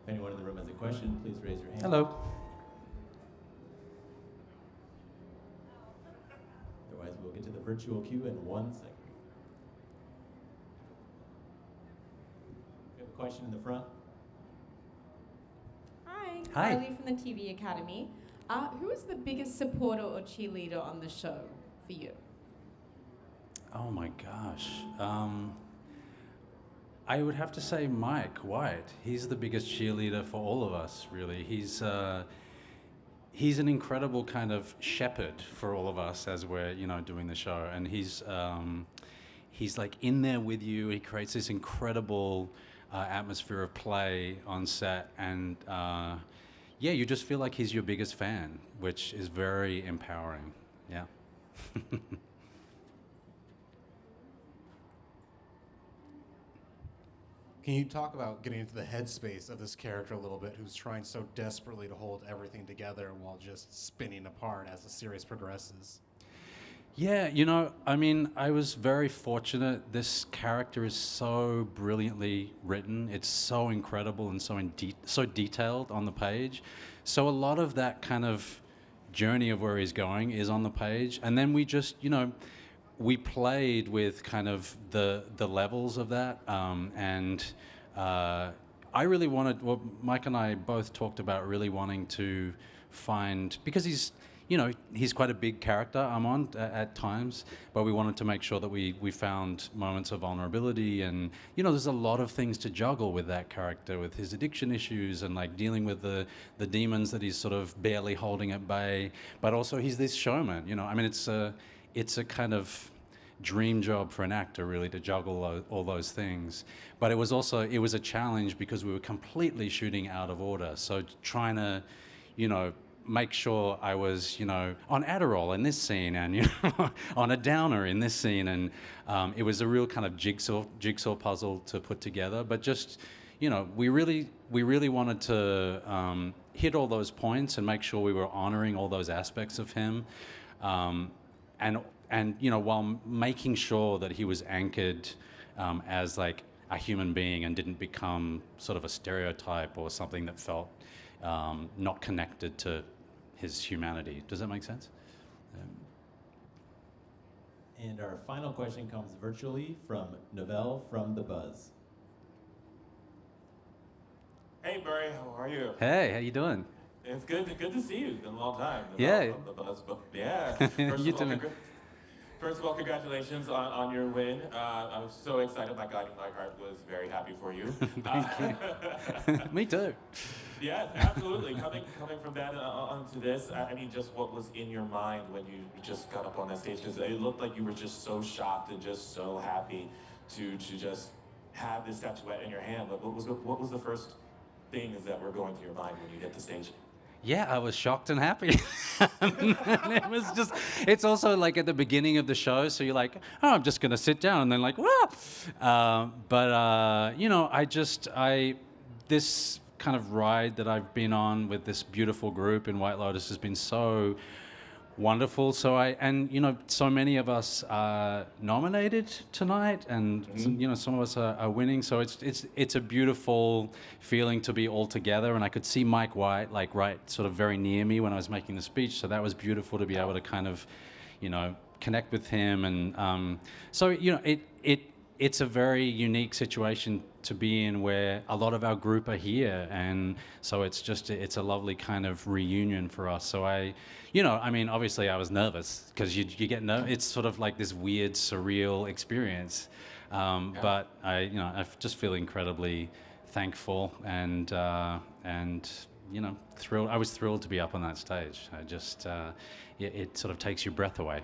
If anyone in the room has a question, please raise your hand. Hello. Otherwise, we'll get to the virtual queue in 1 second. We have a question in the front. Hi, Hi. Carly from the TV Academy. Who is the biggest supporter or cheerleader on the show for you? Oh my gosh. I would have to say Mike White. He's the biggest cheerleader for all of us, really. He's an incredible kind of shepherd for all of us as we're, doing the show. And he's like in there with you. He creates this incredible atmosphere of play on set. And you just feel like he's your biggest fan, which is very empowering. Yeah. Can you talk about getting into the headspace of this character a little bit, who's trying so desperately to hold everything together while just spinning apart as the series progresses? Yeah, I was very fortunate. This character is so brilliantly written. It's so incredible and so detailed on the page. So a lot of that kind of journey of where he's going is on the page. And then we just, we played with kind of the levels of that. I really wanted, well, Mike and I both talked about really wanting to find, because he's quite a big character I'm on at times, but we wanted to make sure that we found moments of vulnerability. And, there's a lot of things to juggle with that character, with his addiction issues and like dealing with the demons that he's sort of barely holding at bay. But also he's this showman, it's a kind of dream job for an actor, really, to juggle all those things. But it was a challenge because we were completely shooting out of order. So trying to, make sure I was, on Adderall in this scene and, on a downer in this scene. And it was a real kind of jigsaw puzzle to put together. But just, we really wanted to hit all those points and make sure we were honoring all those aspects of him. And while making sure that he was anchored as like a human being and didn't become sort of a stereotype or something that felt not connected to his humanity. Does that make sense? And our final question comes virtually from Novell from The Buzz. Hey, Murray, how are you? Hey, how you doing? It's good to see you. It's been a long time. Yeah. From The Buzz, but yeah. First of all, congratulations on your win. I'm so excited. My God, my heart was very happy for you. Thank you. Me too. Yes, absolutely. Coming from that onto this, I mean, just what was in your mind when you just got up on that stage? Because it looked like you were just so shocked and just so happy to just have this statuette in your hand. But what was the first things that were going through your mind when you hit the stage? Yeah, I was shocked and happy. And it's also like at the beginning of the show, so you're like, oh, I'm just going to sit down, and then like, whoa. This kind of ride that I've been on with this beautiful group in White Lotus has been so wonderful. So many of us are nominated tonight, and some of us are winning. So it's a beautiful feeling to be all together. And I could see Mike White right sort of very near me when I was making the speech. So that was beautiful to be able to kind of, connect with him. And it's a very unique situation to be in where a lot of our group are here, and so it's a lovely kind of reunion for us. So obviously I was nervous because you get nervous. It's sort of like this weird, surreal experience. But I just feel incredibly thankful and thrilled. I was thrilled to be up on that stage. It sort of takes your breath away.